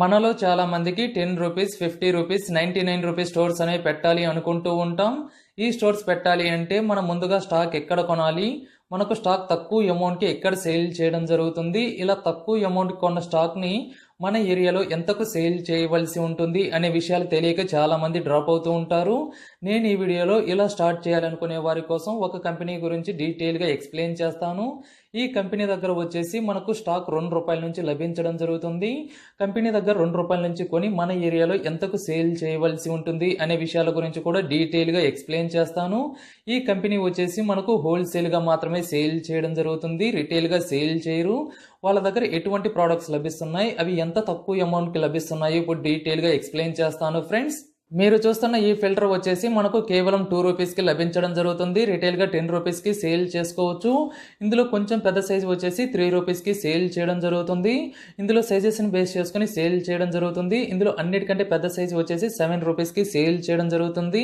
మనలో చాలా మందికి 10 రూపీస్, 50 రూపీస్, 99 రూపీస్ స్టోర్స్ అనేవి పెట్టాలి అనుకుంటూ ఉంటాం. ఈ స్టోర్స్ పెట్టాలి అంటే మనం ముందుగా స్టాక్ ఎక్కడ కొనాలి, మనకు స్టాక్ తక్కువ అమౌంట్కి ఎక్కడ సేల్ చేయడం జరుగుతుంది, ఇలా తక్కువ అమౌంట్కి కొన్న స్టాక్ని మన ఏరియాలో ఎంతకు సేల్ చేయవలసి ఉంటుంది అనే విషయాలు తెలియక చాలామంది డ్రాప్ అవుతూ ఉంటారు. నేను ఈ వీడియోలో ఇలా స్టార్ట్ చేయాలనుకునే వారి కోసం ఒక కంపెనీ గురించి డీటెయిల్గా ఎక్స్ప్లెయిన్ చేస్తాను. ఈ కంపెనీ దగ్గర వచ్చేసి మనకు స్టాక్ ₹2 నుంచి లభించడం జరుగుతుంది. కంపెనీ దగ్గర ₹2 నుంచి కొని మన ఏరియాలో ఎంతకు సేల్ చేయవలసి ఉంటుంది అనే విషయాల గురించి కూడా డీటెయిల్గా ఎక్స్ప్లెయిన్ చేస్తాను. ఈ కంపెనీ వచ్చేసి మనకు హోల్సేల్గా మాత్రమే సేల్ చేయడం జరుగుతుంది, రిటైల్గా సేల్ చేయరు. వాళ్ళ దగ్గర ఎటువంటి ప్రోడక్ట్స్ లభిస్తున్నాయి, అవి ఎంత తక్కువ అమౌంట్కి లభిస్తున్నాయి ఇప్పుడు డీటెయిల్గా ఎక్స్ప్లెయిన్ చేస్తాను ఫ్రెండ్స్. మీరు చూస్తున్న ఈ ఫిల్టర్ వచ్చేసి మనకు కేవలం ₹2కి లభించడం జరుగుతుంది. రిటైల్గా ₹10కి సేల్ చేసుకోవచ్చు. ఇందులో కొంచెం పెద్ద సైజు వచ్చేసి ₹3కి సేల్ చేయడం జరుగుతుంది. ఇందులో సైజెస్ని బేస్ చేసుకుని సేల్ చేయడం జరుగుతుంది. ఇందులో అన్నిటికంటే పెద్ద సైజు వచ్చేసి ₹7కి సేల్ చేయడం జరుగుతుంది.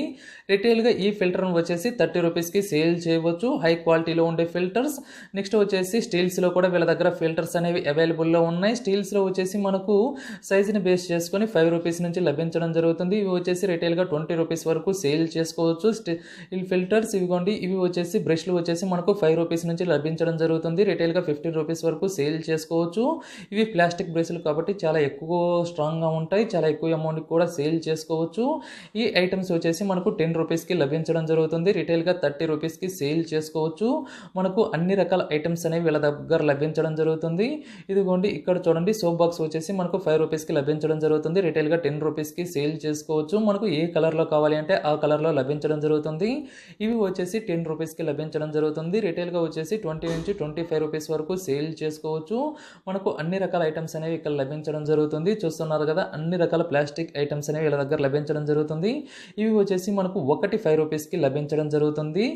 రిటైల్గా ఈ ఫిల్టర్ను వచ్చేసి ₹30కి సేల్ చేయవచ్చు. హై క్వాలిటీలో ఉండే ఫిల్టర్స్. నెక్స్ట్ వచ్చేసి స్టీల్స్లో కూడా వీళ్ళ దగ్గర ఫిల్టర్స్ అనేవి అవైలబుల్లో ఉన్నాయి. స్టీల్స్లో వచ్చేసి మనకు సైజుని బేస్ చేసుకుని ₹5 నుంచి లభించడం జరుగుతుంది. ఇవి వచ్చేసి రిటైల్గా ₹20 వరకు సేల్ చేసుకోవచ్చు. స్టీల్ ఫిల్టర్స్ ఇవిగోండి, ఇవి వచ్చేసి బ్రష్లు వచ్చేసి మనకు ₹5 నుంచి లభించడం జరుగుతుంది. రిటైల్గా ₹15 వరకు సేల్ చేసుకోవచ్చు. ఇవి ప్లాస్టిక్ బ్రష్లు కాబట్టి చాలా ఎక్కువ స్ట్రాంగ్గా ఉంటాయి, చాలా ఎక్కువ అమౌంట్కి కూడా సేల్ చేసుకోవచ్చు. ఈ ఐటమ్స్ వచ్చేసి మనకు ₹10కి లభించడం జరుగుతుంది. రిటైల్గా ₹30కి సేల్ చేసుకోవచ్చు. మనకు అన్ని రకాల ఐటమ్స్ అనేవి వీళ్ళ దగ్గర లభించడం జరుగుతుంది. ఇదిగోండి ఇక్కడ చూడండి, సోప్ బాక్స్ వచ్చేసి మనకు ₹5కి లభించడం జరుగుతుంది. రిటైల్గా ₹10కి సేల్ చేసుకోవచ్చు. మనకు ఏ కలర్లో కావాలి అంటే ఆ కలర్లో లభించడం జరుగుతుంది. ఇవి వచ్చేసి ₹10కి లభించడం జరుగుతుంది. రిటైల్గా వచ్చేసి ₹20 నుంచి ₹25 వరకు సేల్ చేసుకోవచ్చు. మనకు అన్ని రకాల ఐటమ్స్ అనేవి ఇక్కడ లభించడం జరుగుతుంది. చూస్తున్నారు కదా, అన్ని రకాల ప్లాస్టిక్ ఐటమ్స్ అనేవి వీళ్ళ దగ్గర లభించడం జరుగుతుంది. ఇవి వచ్చేసి మనకు ఒకటి ₹5కి లభించడం జరుగుతుంది.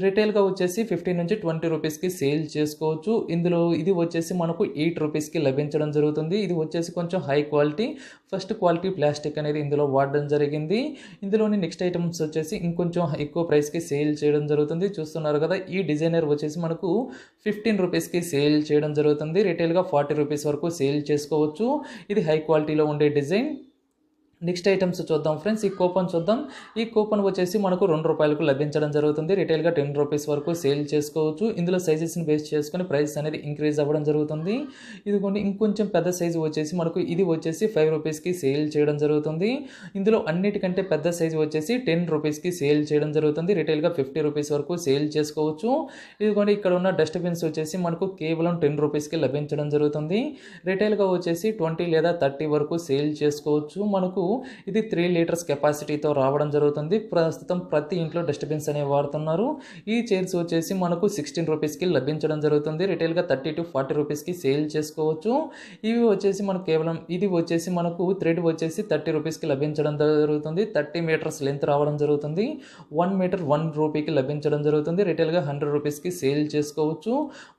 రిటైల్గా వచ్చేసి ₹15 నుంచి ₹20కి సేల్ చేసుకోవచ్చు. ఇందులో ఇది వచ్చేసి మనకు ₹8కి లభించడం జరుగుతుంది. ఇది వచ్చేసి కొంచెం high quality, first quality plastic అనేది ఇందులో వాడడం జరిగింది. ఇందులోని నెక్స్ట్ ఐటమ్స్ వచ్చేసి ఇంకొంచెం ఎక్కువ ప్రైస్కి సేల్ చేయడం జరుగుతుంది. చూస్తున్నారు కదా, ఈ డిజైనర్ వచ్చేసి మనకు ₹15కి సేల్ చేయడం జరుగుతుంది. రిటైల్గా ₹40 వరకు సేల్ చేసుకోవచ్చు. ఇది హై క్వాలిటీలో ఉండే డిజైన్. నెక్స్ట్ ఐటమ్స్ చూద్దాం ఫ్రెండ్స్. ఈ కూపన్ చూద్దాం. ఈ కూపన్ వచ్చేసి మనకు ₹2కు లభించడం జరుగుతుంది. రిటైల్గా ₹10 వరకు సేల్ చేసుకోవచ్చు. ఇందులో సైజెస్ని బేస్ చేసుకుని ప్రైస్ అనేది ఇంక్రీజ్ అవ్వడం జరుగుతుంది. ఇదిగోండి, ఇంకొంచెం పెద్ద సైజు వచ్చేసి మనకు ఇది వచ్చేసి ₹5కి సేల్ చేయడం జరుగుతుంది. ఇందులో అన్నిటికంటే పెద్ద సైజు వచ్చేసి ₹10కి సేల్ చేయడం జరుగుతుంది. రిటైల్గా ₹50 వరకు సేల్ చేసుకోవచ్చు. ఇదిగోండి, ఇక్కడ ఉన్న డస్ట్బిన్స్ వచ్చేసి మనకు కేవలం ₹10కి లభించడం జరుగుతుంది. రిటైల్గా వచ్చేసి 20 లేదా 30 వరకు సేల్ చేసుకోవచ్చు. మనకు ఇది 3 లీటర్స్ కెపాసిటీతో రావడం జరుగుతుంది. ప్రస్తుతం ప్రతి ఇంట్లో డస్ట్బిన్స్ అనేవి వాడుతున్నారు. ఈ చైర్స్ వచ్చేసి మనకు ₹16కి లభించడం జరుగుతుంది. రిటైల్గా ₹30 to ₹40కి సేల్ చేసుకోవచ్చు. ఇవి వచ్చేసి మనకు కేవలం ఇది వచ్చేసి మనకు థ్రెడ్ వచ్చేసి ₹30కి లభించడం జరుగుతుంది. 30 మీటర్స్ లెంత్ రావడం జరుగుతుంది. 1 మీటర్ ₹1కి లభించడం జరుగుతుంది. రిటైల్గా ₹100కి సేల్ చేసుకోవచ్చు.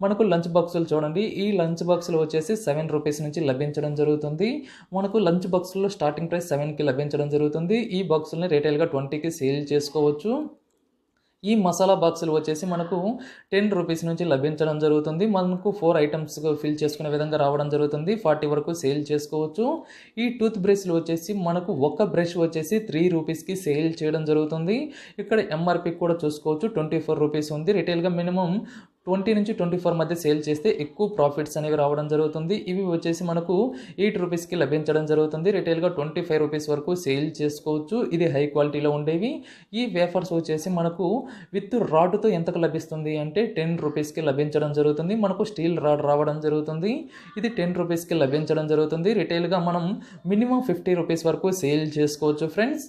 మనకు లంచ్ బాక్సులు చూడండి, ఈ లంచ్ బాక్సులు వచ్చేసి ₹7 నుంచి లభించడం జరుగుతుంది. మనకు లంచ్ బాక్సుల్లో స్టార్టింగ్ ప్రైస్ $7కి లభించడం జరుగుతుంది. ఈ బాక్సుల్ని రిటైల్గా $20కి సేల్ చేసుకోవచ్చు. ఈ మసాలా బాక్సులు వచ్చేసి మనకు ₹10 నుంచి లభించడం జరుగుతుంది. మనకు 4 ఐటమ్స్ ఫిల్ చేసుకునే విధంగా రావడం జరుగుతుంది. 40 వరకు సేల్ చేసుకోవచ్చు. ఈ టూత్ బ్రష్లు వచ్చేసి మనకు ఒక బ్రష్ వచ్చేసి ₹3కి సేల్ చేయడం జరుగుతుంది. ఇక్కడ ఎంఆర్పి కూడా చూసుకోవచ్చు, ₹24 ఉంది. రిటైల్గా మినిమం 20 నుంచి 24 మధ్య సేల్ చేస్తే ఎక్కువ ప్రాఫిట్స్ అనేవి రావడం జరుగుతుంది. ఇవి వచ్చేసి మనకు ₹8కి లభించడం జరుగుతుంది. రిటైల్గా ₹25 వరకు సేల్ చేసుకోవచ్చు. ఇది హై క్వాలిటీలో ఉండేవి. ఈ వేఫర్స్ వచ్చేసి మనకు విత్ రాడ్తో ఎంతకు లభిస్తుంది అంటే ₹10కి లభించడం జరుగుతుంది. మనకు స్టీల్ రాడ్ రావడం జరుగుతుంది. ఇది ₹10కి లభించడం జరుగుతుంది. రిటైల్గా మనం మినిమం ₹50 వరకు సేల్ చేసుకోవచ్చు ఫ్రెండ్స్.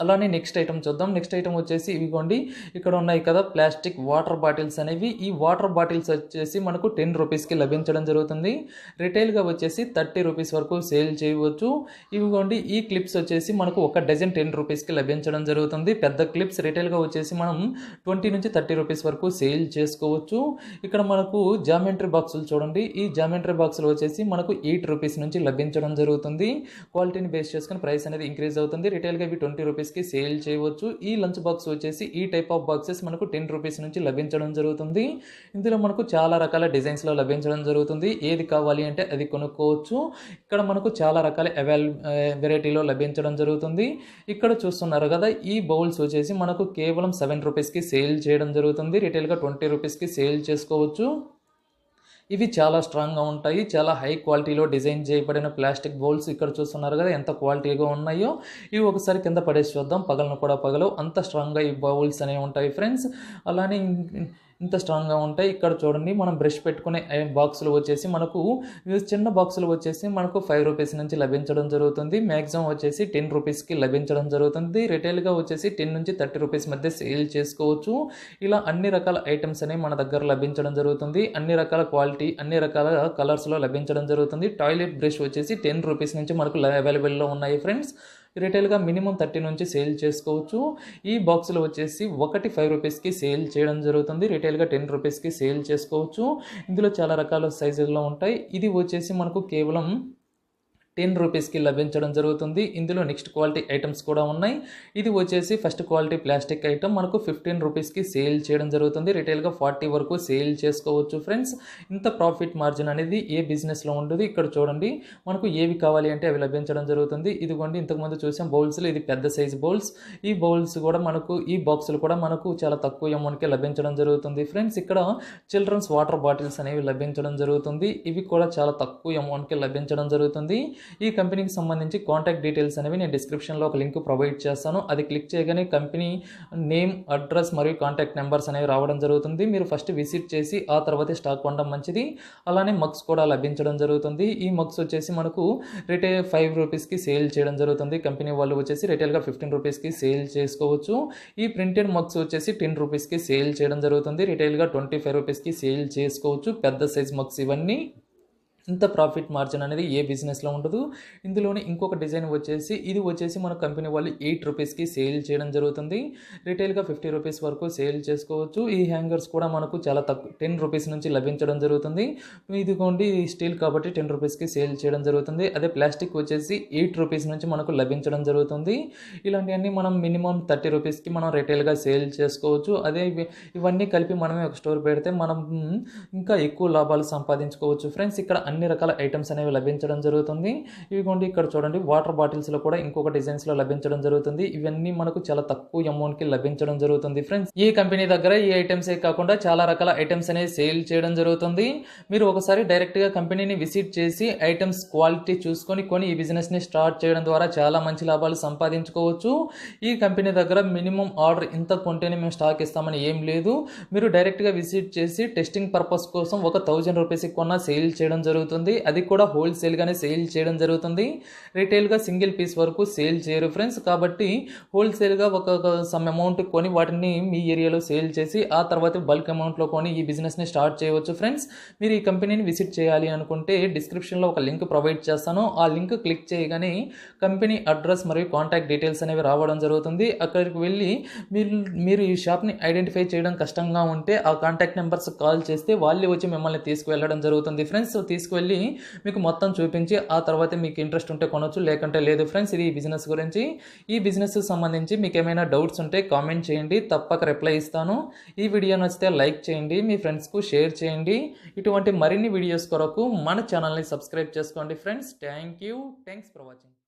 అలానే నెక్స్ట్ ఐటమ్ చూద్దాం. నెక్స్ట్ ఐటమ్ వచ్చేసి ఇవిగోండి, ఇక్కడ ఉన్నాయి కదా ప్లాస్టిక్ వాటర్ బాటిల్స్ అనేవి. ఈ వాటర్ బాటిల్స్ వచ్చేసి మనకు ₹10కి లభించడం జరుగుతుంది. రిటైల్గా వచ్చేసి ₹30 వరకు సేల్ చేయవచ్చు. ఇవిగోండి, ఈ క్లిప్స్ వచ్చేసి మనకు ఒక డజన్ ₹10కి లభించడం జరుగుతుంది. పెద్ద క్లిప్స్ రిటైల్గా వచ్చేసి మనం $20 నుంచి ₹30 వరకు సేల్ చేసుకోవచ్చు. ఇక్కడ మనకు జామెంట్రీ బాక్సులు చూడండి, ఈ జామెంట్రీ బాక్సులు వచ్చేసి మనకు ₹8 నుంచి లభించడం జరుగుతుంది. క్వాలిటీని బేస్ చేసుకుని ప్రైస్ అనేది ఇంక్రీజ్ అవుతుంది. రిటైల్గా ఇవి ₹20 రూపీస్కి సేల్ చేయవచ్చు. ఈ లంచ్ బాక్స్ వచ్చేసి ఈ టైప్ ఆఫ్ బాక్సెస్ మనకు 10 రూపీస్ నుంచి లభించడం జరుగుతుంది. ఇందులో మనకు చాలా రకాల డిజైన్స్లో లభించడం జరుగుతుంది. ఏది కావాలి అంటే అది కొనుక్కోవచ్చు. ఇక్కడ మనకు చాలా రకాల వెరైటీలో లభించడం జరుగుతుంది. ఇక్కడ చూస్తున్నారు కదా, ఈ బౌల్స్ వచ్చేసి మనకు కేవలం 7 రూపీస్కి సేల్ చేయడం జరుగుతుంది. రిటైల్గా 20 రూపీస్కి సేల్ చేసుకోవచ్చు. ఇవి చాలా స్ట్రాంగ్గా ఉంటాయి. చాలా హై క్వాలిటీలో డిజైన్ చేయబడిన ప్లాస్టిక్ బౌల్స్ ఇక్కడ చూస్తున్నారు కదా ఎంత క్వాలిటీగా ఉన్నాయో. ఇవి ఒకసారి కింద పడేసి చూద్దాం. పగలను కూడా పగలవు, అంత స్ట్రాంగ్గా ఈ బౌల్స్ అనేవి ఉంటాయి ఫ్రెండ్స్. అలానే ఇంత స్ట్రాంగ్గా ఉంటాయి. ఇక్కడ చూడండి, మనం బ్రష్ పెట్టుకునే బాక్సులు వచ్చేసి మనకు చిన్న బాక్సులు వచ్చేసి మనకు 5 రూపీస్ నుంచి లభించడం జరుగుతుంది. మ్యాక్సిమం వచ్చేసి 10 రూపీస్కి లభించడం జరుగుతుంది. రిటైల్గా వచ్చేసి 10 నుంచి 30 రూపీస్ మధ్య సేల్ చేసుకోవచ్చు. ఇలా అన్ని రకాల ఐటమ్స్ అనేవి మన దగ్గర లభించడం జరుగుతుంది. అన్ని రకాల క్వాలిటీ, అన్ని రకాల కలర్స్లో లభించడం జరుగుతుంది. టాయిలెట్ బ్రష్ వచ్చేసి 10 రూపీస్ నుంచి మనకు అవైలబుల్లో ఉన్నాయి ఫ్రెండ్స్. రిటైల్గా మినిమం 30 నుంచి సేల్ చేసుకోవచ్చు. ఈ బాక్సులు వచ్చేసి ఒకటి 5 రూపీస్కి సేల్ చేయడం జరుగుతుంది. రిటైల్గా 10 రూపీస్కి సేల్ చేసుకోవచ్చు. ఇందులో చాలా రకాల సైజుల్లో ఉంటాయి. ఇది వచ్చేసి మనకు కేవలం 10 రూపీస్కి లభించడం జరుగుతుంది. ఇందులో నెక్స్ట్ క్వాలిటీ ఐటమ్స్ కూడా ఉన్నాయి. ఇది వచ్చేసి ఫస్ట్ క్వాలిటీ ప్లాస్టిక్ ఐటమ్ మనకు 15 రూపీస్కి సేల్ చేయడం జరుగుతుంది. రిటైల్గా 40 వరకు సేల్ చేసుకోవచ్చు ఫ్రెండ్స్. ఇంత ప్రాఫిట్ మార్జిన్ అనేది ఏ బిజినెస్లో ఉండదు. ఇక్కడ చూడండి, మనకు ఏవి కావాలి అంటే అవి లభించడం జరుగుతుంది. ఇదిగోండి, ఇంతకుముందు చూసాం బౌల్స్లో, ఇది పెద్ద సైజ్ బౌల్స్. ఈ బౌల్స్ కూడా మనకు, ఈ బాక్సులు కూడా మనకు చాలా తక్కువ అమౌంట్కి లభించడం జరుగుతుంది ఫ్రెండ్స్. ఇక్కడ చిల్డ్రన్స్ వాటర్ బాటిల్స్ అనేవి లభించడం జరుగుతుంది. ఇవి కూడా చాలా తక్కువ అమౌంట్కి లభించడం జరుగుతుంది. ఈ కంపెనీకి సంబంధించి కాంటాక్ట్ డీటెయిల్స్ అనేవి నేను డిస్క్రిప్షన్లో ఒక లింక్ ప్రొవైడ్ చేస్తాను. అది క్లిక్ చేయగానే కంపెనీ నేమ్, అడ్రస్ మరియు కాంటాక్ట్ నెంబర్స్ అనేవి రావడం జరుగుతుంది. మీరు ఫస్ట్ విజిట్ చేసి ఆ తర్వాతే స్టాక్ కొనడం మంచిది. అలానే మగ్స్ కూడా లభించడం జరుగుతుంది. ఈ మగ్స్ వచ్చేసి మనకు రిటైల్ 5 రూపీస్కి సేల్ చేయడం జరుగుతుంది. కంపెనీ వాళ్ళు వచ్చేసి రిటైల్గా 15 రూపీస్కి సేల్ చేసుకోవచ్చు. ఈ ప్రింటెడ్ మగ్స్ వచ్చేసి 10 రూపీస్కి సేల్ చేయడం జరుగుతుంది. రిటైల్గా 25 రూపీస్కి సేల్ చేసుకోవచ్చు. పెద్ద సైజ్ మగ్స్ ఇవన్నీ. ఇంత ప్రాఫిట్ మార్జిన్ అనేది ఏ బిజినెస్లో ఉండదు. ఇందులోనే ఇంకొక డిజైన్ వచ్చేసి, ఇది వచ్చేసి మన కంపెనీ వాళ్ళు 8 రూపీస్కి సేల్ చేయడం జరుగుతుంది. రిటైల్గా 50 రూపీస్ వరకు సేల్ చేసుకోవచ్చు. ఈ హ్యాంగర్స్ కూడా మనకు చాలా తక్కువ 10 రూపీస్ నుంచి లభించడం జరుగుతుంది. ఇదిగోండి, స్టీల్ కాబట్టి 10 రూపీస్కి సేల్ చేయడం జరుగుతుంది. అదే ప్లాస్టిక్ వచ్చేసి 8 రూపీస్ నుంచి మనకు లభించడం జరుగుతుంది. ఇలాంటివన్నీ మనం మినిమం 30 రూపీస్కి మనం రిటైల్గా సేల్ చేసుకోవచ్చు. అదే ఇవన్నీ కలిపి మనమే ఒక స్టోర్ పెడితే మనం ఇంకా ఎక్కువ లాభాలు సంపాదించుకోవచ్చు ఫ్రెండ్స్. ఇక్కడ అన్ని రకాల ఐటమ్స్ అనేవి లభించడం జరుగుతుంది. ఇవిగోండి, ఇక్కడ చూడండి, వాటర్ బాటిల్స్లో కూడా ఇంకొక డిజైన్స్లో లభించడం జరుగుతుంది. ఇవన్నీ మనకు చాలా తక్కువ అమౌంట్కి లభించడం జరుగుతుంది ఫ్రెండ్స్. ఈ కంపెనీ దగ్గర ఈ ఐటమ్సే కాకుండా చాలా రకాల ఐటమ్స్ అనేవి సేల్ చేయడం జరుగుతుంది. మీరు ఒకసారి డైరెక్ట్గా కంపెనీని విజిట్ చేసి ఐటమ్స్ క్వాలిటీ చూసుకొని ఈ బిజినెస్ని స్టార్ట్ చేయడం ద్వారా చాలా మంచి లాభాలు సంపాదించుకోవచ్చు. ఈ కంపెనీ దగ్గర మినిమం ఆర్డర్ ఇంత కొంటేనే మేము స్టాక్ ఇస్తామని ఏం లేదు. మీరు డైరెక్ట్గా విజిట్ చేసి టెస్టింగ్ పర్పస్ కోసం ఒక 1000 రూపీస్కి కొన్నా సేల్ చేయడం జరుగుతుంది. అది కూడా హోల్సేల్గానే సేల్ చేయడం జరుగుతుంది. రిటైల్గా సింగిల్ పీస్ వరకు సేల్ చేయరు ఫ్రెండ్స్. కాబట్టి హోల్సేల్గా ఒక సమ్ అమౌంట్ కొని వాటిని మీ ఏరియాలో సేల్ చేసి ఆ తర్వాత బల్క్ అమౌంట్లో కొని ఈ బిజినెస్ని స్టార్ట్ చేయవచ్చు ఫ్రెండ్స్. మీరు ఈ కంపెనీని విజిట్ చేయాలి అనుకుంటే డిస్క్రిప్షన్లో ఒక లింక్ ప్రొవైడ్ చేస్తాను. ఆ లింక్ క్లిక్ చేయగానే కంపెనీ అడ్రస్ మరియు కాంటాక్ట్ డీటెయిల్స్ అనేవి రావడం జరుగుతుంది. అక్కడికి వెళ్ళి మీరు ఈ షాప్ని ఐడెంటిఫై చేయడం కష్టంగా ఉంటే ఆ కాంటాక్ట్ నెంబర్స్ కాల్ చేస్తే వాళ్ళే వచ్చి మిమ్మల్ని తీసుకువెళ్ళడం జరుగుతుంది ఫ్రెండ్స్. సో తీసుకువెళ్ళి మీకు మొత్తం చూపించి ఆ తర్వాత మీకు ఇంట్రెస్ట్ ఉంటే కొనవచ్చు, లేకంటే లేదు ఫ్రెండ్స్. ఇది ఈ బిజినెస్ గురించి. ఈ బిజినెస్ సంబంధించి మీకు ఏమైనా డౌట్స్ ఉంటే కామెంట్ చేయండి, తప్పక రిప్లై ఇస్తాను. ఈ వీడియో నచ్చితే లైక్ చేయండి, మీ ఫ్రెండ్స్కు షేర్ చేయండి. ఇటువంటి మరిన్ని వీడియోస్ కొరకు మన ఛానల్ని సబ్స్క్రైబ్ చేసుకోండి ఫ్రెండ్స్. Thanks for watching.